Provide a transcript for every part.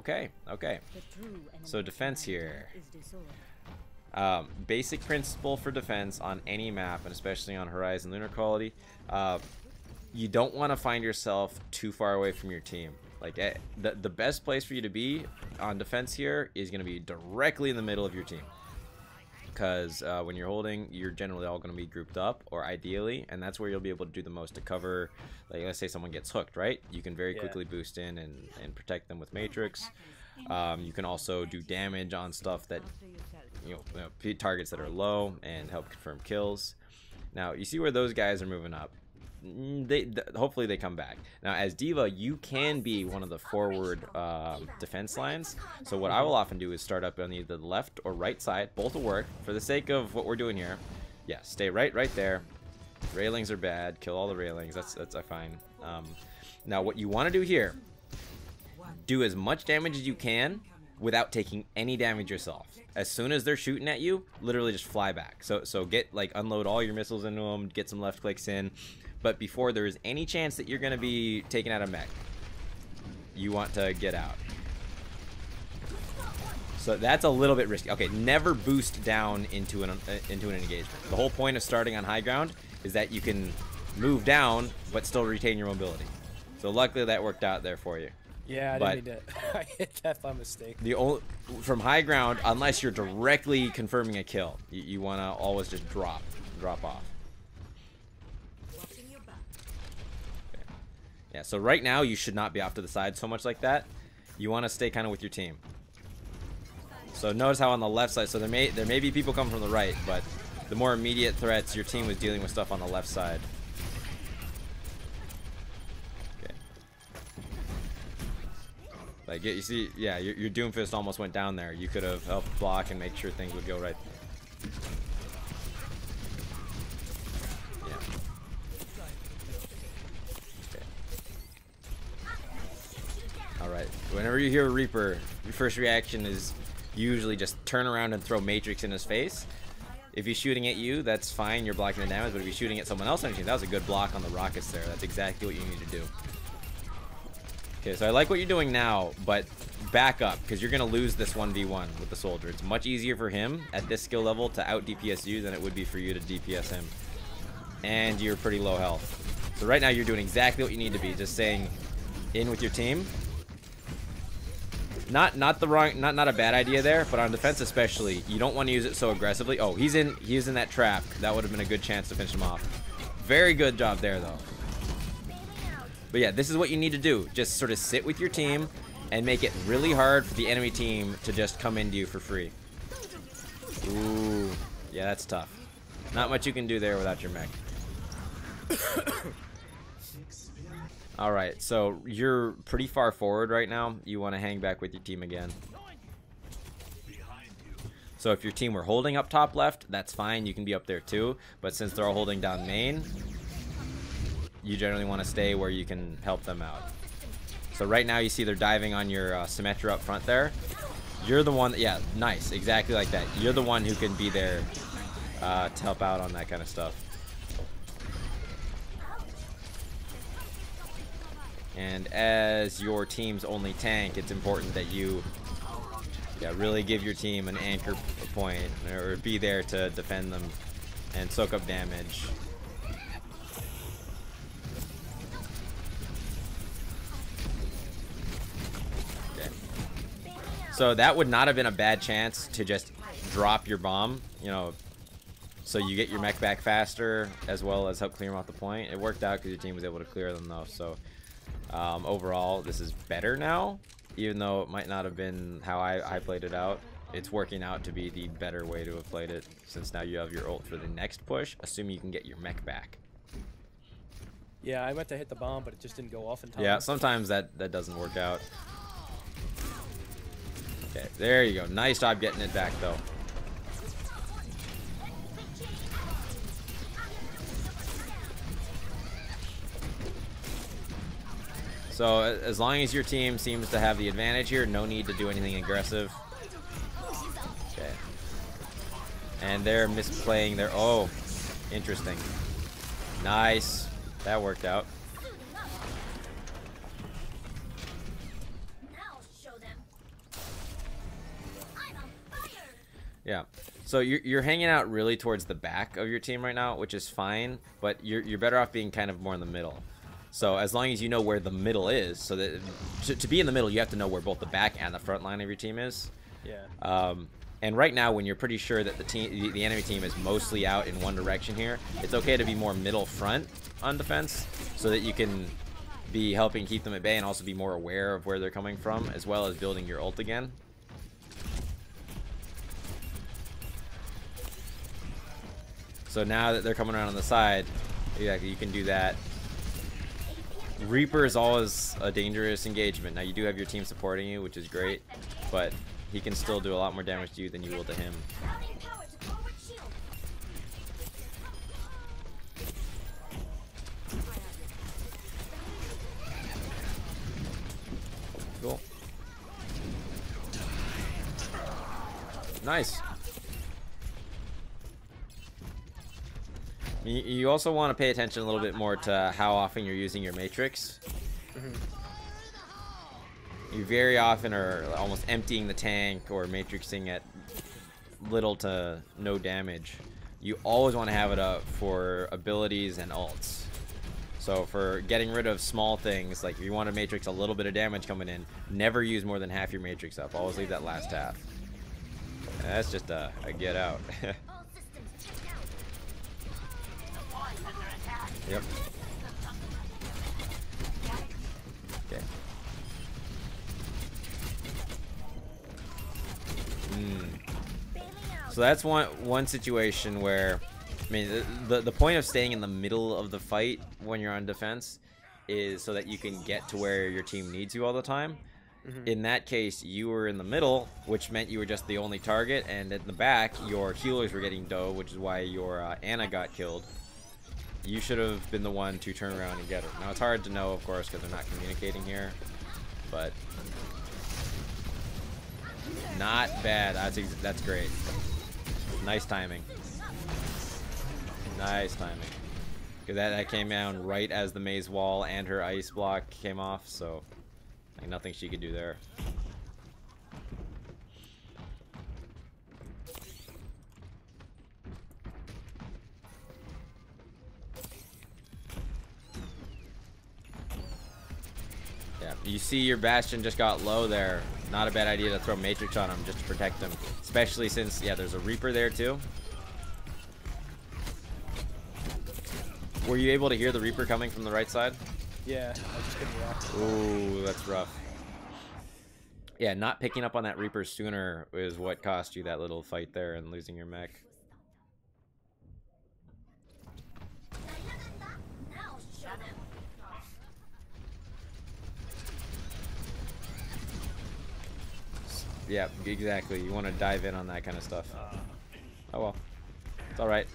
Okay, okay. So defense here. Basic principle for defense on any map, and especially on Horizon Lunar Quality, you don't want to find yourself too far away from your team. Like, the best place for you to be on defense here is going to be directly in the middle of your team. Because when you're holding, you're generally all going to be grouped up, or ideally, and that's where you'll be able to do the most to cover. Like, let's say someone gets hooked, right? You can very quickly boost in and protect them with Matrix. You can also do damage on stuff that, you know, targets that are low and help confirm kills. Now, you see where those guys are moving up. Hopefully they come back. Now, as D.Va, you can be one of the forward defense lines. So what I will often do is start up on either the left or right side. Both will work. For the sake of what we're doing here, yeah, stay right there. Railings are bad. Kill all the railings. That's fine. Now, what you want to do here, do as much damage as you can without taking any damage yourself. As soon as they're shooting at you, literally just fly back. So get, like, unload all your missiles into them, get some left clicks in. But before there is any chance that you're going to be taken out of mech, you want to get out. So that's a little bit risky. Okay, never boost down into an engagement. The whole point of starting on high ground is that you can move down but still retain your mobility. So luckily that worked out there for you. Yeah, I didn't mean to. I hit that by mistake. From high ground, unless you're directly confirming a kill, you want to always just drop off. Yeah, so right now you should not be off to the side so much like that. You want to stay kind of with your team. So notice how on the left side, so there may be people coming from the right, but the more immediate threats, your team was dealing with stuff on the left side. Okay. Like, you see, yeah, your Doomfist almost went down there. You could have helped block and make sure things would go right. Alright, whenever you hear a Reaper, your first reaction is usually just turn around and throw Matrix in his face. If he's shooting at you, that's fine, you're blocking the damage, but if he's shooting at someone else on your team, that was a good block on the rockets there. That's exactly what you need to do. Okay, so I like what you're doing now, but back up, because you're going to lose this 1v1 with the soldier. It's much easier for him at this skill level to out DPS you than it would be for you to DPS him. And you're pretty low health. So right now you're doing exactly what you need to be, just staying in with your team. Not a bad idea there, but on defense especially, you don't want to use it so aggressively. Oh, he's in that trap. That would have been a good chance to finish him off. Very good job there though. But yeah, this is what you need to do. Just sort of sit with your team and make it really hard for the enemy team to just come into you for free. Ooh, yeah, that's tough. Not much you can do there without your mech. Alright, so you're pretty far forward right now. You want to hang back with your team again. So if your team were holding up top left, that's fine. You can be up there too. But since they're all holding down main, you generally want to stay where you can help them out. So right now you see they're diving on your Symmetra up front there. You're the one that, yeah, nice, exactly like that. You're the one who can be there to help out on that kind of stuff. And as your team's only tank, it's important that you really give your team an anchor point, or be there to defend them and soak up damage. Okay. So that would not have been a bad chance to just drop your bomb, you know, so you get your mech back faster, as well as help clear them off the point. It worked out because your team was able to clear them though, so overall this is better now, even though it might not have been how I played it out. It's working out to be the better way to have played it, since now you have your ult for the next push, assuming you can get your mech back. Yeah, I went to hit the bomb, but it just didn't go off in time. Yeah, sometimes that doesn't work out. Okay, there you go. Nice job getting it back though. So as long as your team seems to have the advantage here, no need to do anything aggressive. Okay. And they're misplaying their... Oh, interesting. Nice. That worked out. Yeah. So you're hanging out really towards the back of your team right now, which is fine, but you're better off being kind of more in the middle. So as long as you know where the middle is, so that to be in the middle, you have to know where both the back and the front line of your team is. Yeah. And right now, when you're pretty sure that the enemy team is mostly out in one direction here, it's okay to be more middle front on defense, so that you can be helping keep them at bay and also be more aware of where they're coming from, as well as building your ult again. So now that they're coming around on the side, exactly, you can do that. Reaper is always a dangerous engagement. Now you do have your team supporting you, which is great, but he can still do a lot more damage to you than you will to him. Cool. Nice. You also want to pay attention a little bit more to how often you're using your matrix. You very often are almost emptying the tank or matrixing at little to no damage. You always want to have it up for abilities and ults. So for getting rid of small things, like if you want to matrix a little bit of damage coming in, never use more than half your matrix up. Always leave that last half. And that's just a get out. Yep. Okay. So that's one situation where, I mean, the point of staying in the middle of the fight when you're on defense is so that you can get to where your team needs you all the time. In that case, you were in the middle, which meant you were just the only target, and in the back, your healers were getting dove, which is why your Ana got killed. You should have been the one to turn around and get her. Now, it's hard to know, of course, because they're not communicating here, but not bad. That's great. Nice timing. Nice timing. Because that came down right as the maze wall and her ice block came off, so like, nothing she could do there. Yeah, you see your Bastion just got low there. Not a bad idea to throw Matrix on him just to protect him. Especially since, yeah, there's a Reaper there too. Were you able to hear the Reaper coming from the right side? Yeah, I just couldn't react. Ooh, that's rough. Yeah, not picking up on that Reaper sooner is what cost you that little fight there and losing your mech. Yeah, exactly. You want to dive in on that kind of stuff. Oh well. It's alright.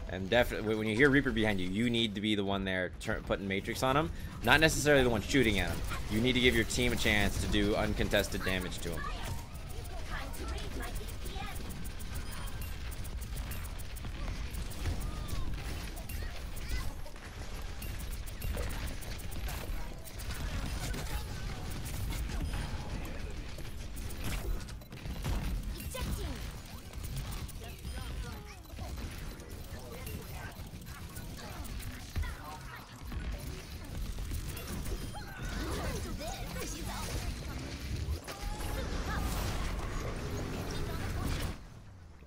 And definitely, when you hear Reaper behind you, you need to be the one there putting Matrix on him. Not necessarily the one shooting at him. You need to give your team a chance to do uncontested damage to him.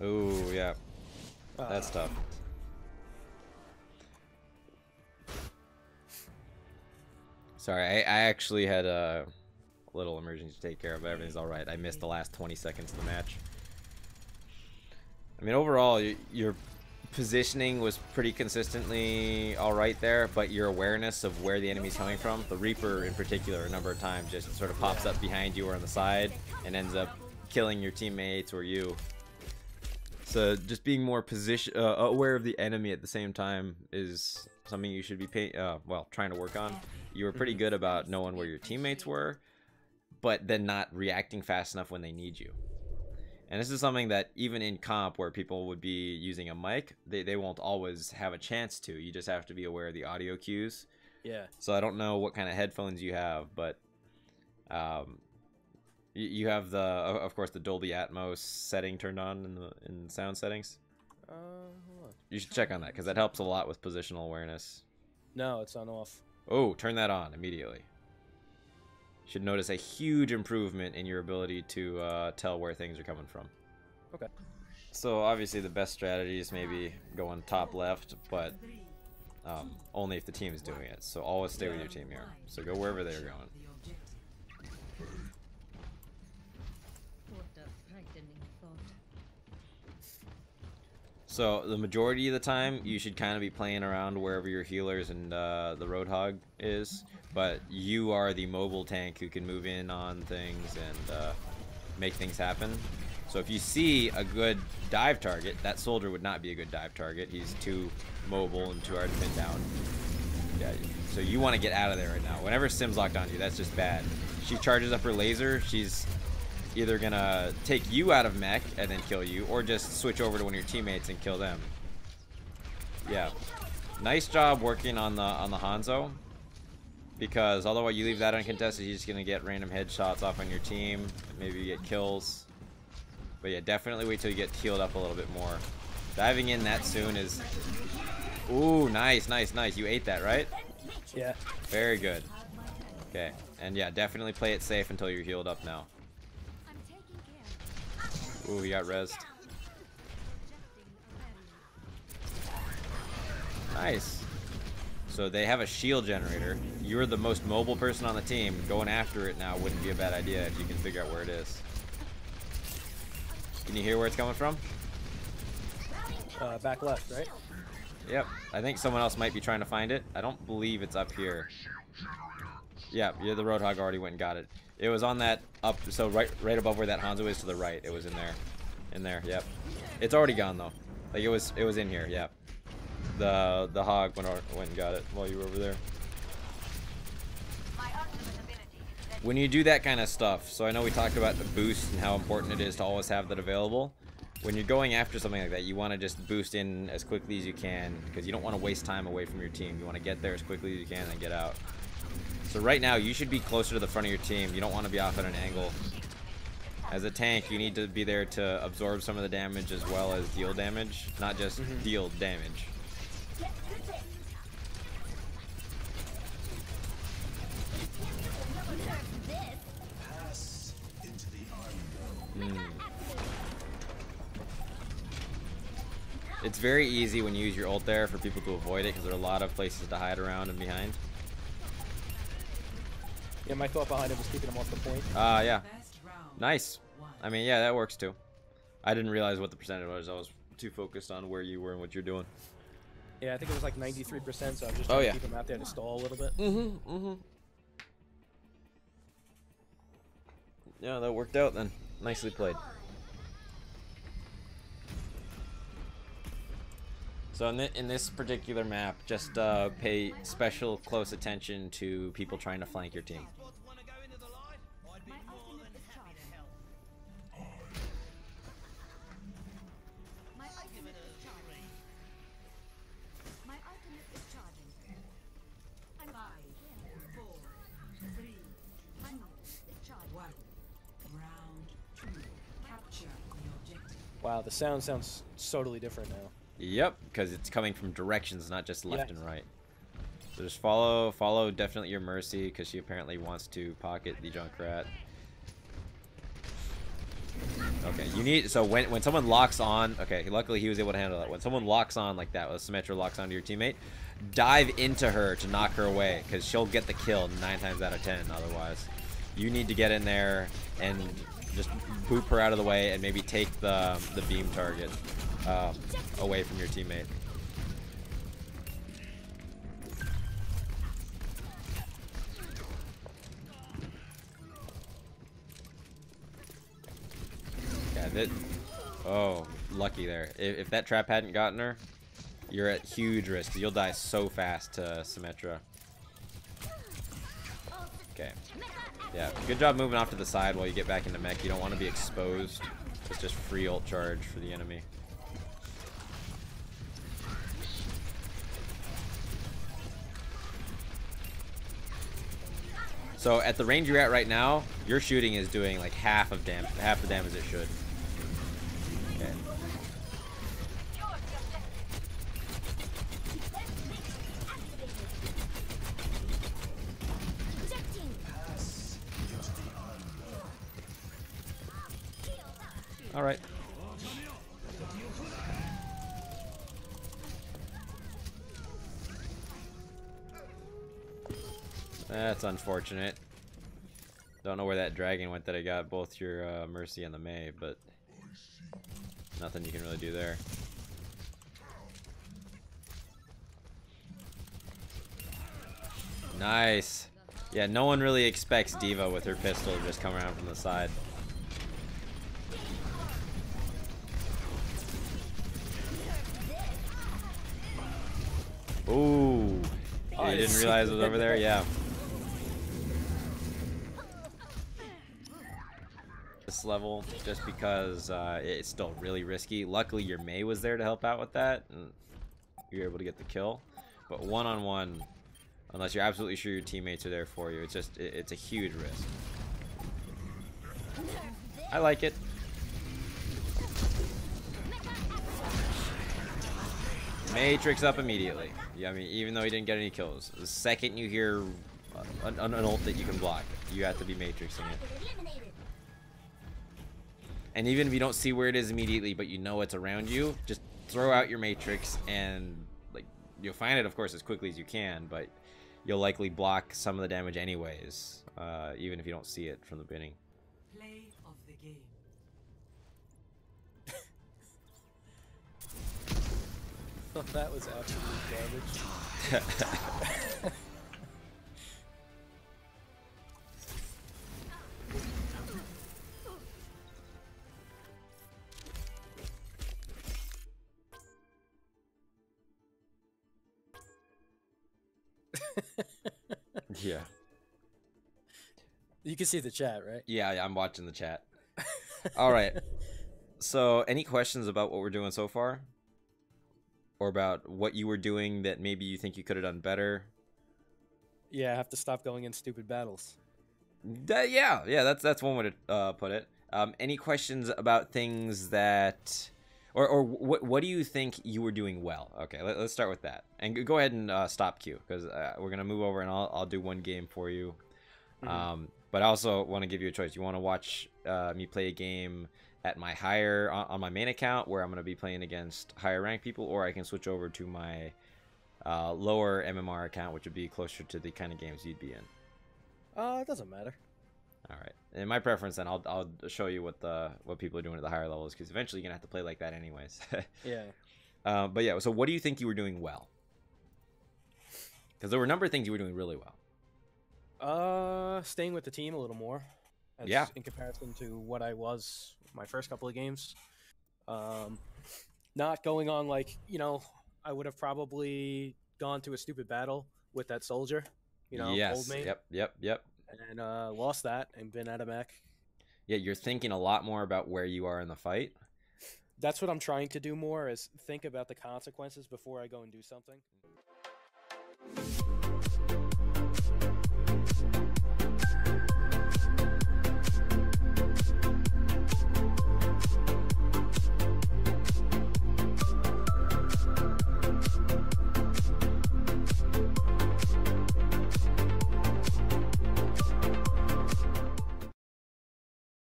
Ooh, yeah. That's tough. Sorry, I actually had a little emergency to take care of, but everything's alright. I missed the last 20 seconds of the match. I mean, overall, your positioning was pretty consistently alright there, but your awareness of where the enemy's coming from, the Reaper in particular, a number of times just sort of pops up behind you or on the side and ends up killing your teammates or you. So just being more aware of the enemy at the same time is something you should be trying to work on. You were pretty good about knowing where your teammates were, but then not reacting fast enough when they need you. And this is something that even in comp where people would be using a mic, they won't always have a chance to. You just have to be aware of the audio cues. Yeah. So I don't know what kind of headphones you have, but You have the, of course, the Dolby Atmos setting turned on in sound settings. Hold on. You should check on that because that helps a lot with positional awareness. No, it's on off. Oh, turn that on immediately. Should notice a huge improvement in your ability to tell where things are coming from. Okay. So obviously the best strategy is maybe going top left, but only if the team is doing it. So always stay with your team here. So go wherever they're going. So the majority of the time, you should kind of be playing around wherever your healers and the Roadhog is. But you are the mobile tank who can move in on things and make things happen. So if you see a good dive target, that soldier would not be a good dive target. He's too mobile and too hard to pin down. Yeah, so you want to get out of there right now. Whenever Sim's locked onto you, that's just bad. She charges up her laser. She's either gonna take you out of mech and then kill you, or just switch over to one of your teammates and kill them. Yeah, nice job working on the Hanzo, because although you leave that uncontested, he's just gonna get random headshots off on your team. Maybe you get kills, but yeah, definitely wait till you get healed up a little bit more. Diving in that soon is, ooh, nice, nice, nice. You ate that, right? Yeah. Very good. Okay, and yeah, definitely play it safe until you're healed up now. Ooh, he got rezzed. Nice. So they have a shield generator. You're the most mobile person on the team. Going after it now wouldn't be a bad idea if you can figure out where it is. Can you hear where it's coming from? Back left, right? Yep. I think someone else might be trying to find it. I don't believe it's up here. Yeah, the Roadhog already went and got it. It was on that up, so right above where that Hanzo is to the right. It was in there. In there, yep. It's already gone though. Like it was in here, yep. The hog went and got it while you were over there. When you do that kind of stuff, so I know we talked about the boost and how important it is to always have that available. When you're going after something like that, you want to just boost in as quickly as you can, because you don't want to waste time away from your team. You want to get there as quickly as you can and get out. So right now, you should be closer to the front of your team. You don't want to be off at an angle. As a tank, you need to be there to absorb some of the damage as well as deal damage, not just deal damage. It's very easy when you use your ult there for people to avoid it, because there are a lot of places to hide around and behind. Yeah, my thought behind it was keeping him off the point. Yeah. Nice. I mean, yeah, that works too. I didn't realize what the percentage was. I was too focused on where you were and what you're doing. Yeah, I think it was like 93%, so I was just trying to keep him out there to stall a little bit. Yeah, that worked out then. Nicely played. So in this particular map, just pay special close attention to people trying to flank your team. Wow, the sound sounds totally different now. Yep, because it's coming from directions, not just left and right. So just follow definitely your Mercy, because she apparently wants to pocket the Junkrat. Okay, you need, so when someone locks on, okay, luckily he was able to handle that. When someone locks on like that, when Symmetra locks onto your teammate, dive into her to knock her away, because she'll get the kill 9 times out of 10 otherwise. You need to get in there and just boop her out of the way and maybe take the beam target away from your teammate. Yeah, oh, lucky there. If that trap hadn't gotten her, you're at huge risk. You'll die so fast to Symmetra. Okay. Yeah, good job moving off to the side while you get back into mech. You don't want to be exposed. It's just free ult charge for the enemy. So at the range you're at right now, your shooting is doing like half the damage it should. Okay. All right. That's unfortunate. Don't know where that dragon went that I got both your Mercy and the Mei, but nothing you can really do there. Nice. Yeah, no one really expects D.Va with her pistol to just come around from the side. Ooh. Oh, you didn't realize it was over there? Yeah. This level, just because it's still really risky. Luckily, your Mei was there to help out with that, and you're able to get the kill. But one-on-one, unless you're absolutely sure your teammates are there for you, it's a huge risk. I like it. Matrix up immediately. Yeah, I mean, even though he didn't get any kills, the second you hear an ult that you can block, you have to be matrixing it. And even if you don't see where it is immediately, but you know it's around you, just throw out your matrix, and like you'll find it, of course, as quickly as you can, but you'll likely block some of the damage anyways, even if you don't see it from the beginning. Play of the game. Thought that was absolute garbage. Yeah. You can see the chat, right? Yeah, I'm watching the chat. All right. So, any questions about what we're doing so far? Or about what you were doing that maybe you think you could have done better? Yeah, I have to stop going in stupid battles. Yeah, that's one way to put it. Any questions about things that, or what do you think you were doing well? Okay, let's start with that, and go ahead and stop Q, because we're gonna move over and I'll do one game for you. Mm-hmm. But I also want to give you a choice. You want to watch me play a game at my higher on my main account where I'm going to be playing against higher ranked people, or I can switch over to my lower MMR account, which would be closer to the kind of games you'd be in. It doesn't matter. All right. In my preference, then I'll show you what people are doing at the higher levels, because eventually you're gonna have to play like that anyways. Yeah. But yeah. So what do you think you were doing well? Because there were a number of things you were doing really well. Staying with the team a little more. Yeah. In comparison to what I was my first couple of games. Not going on like, I would have probably gone to a stupid battle with that soldier, yes. old mate. Yep. And lost that and been at a mech. Yeah, you're thinking a lot more about where you are in the fight. That's what I'm trying to do more, is think about the consequences before I go and do something.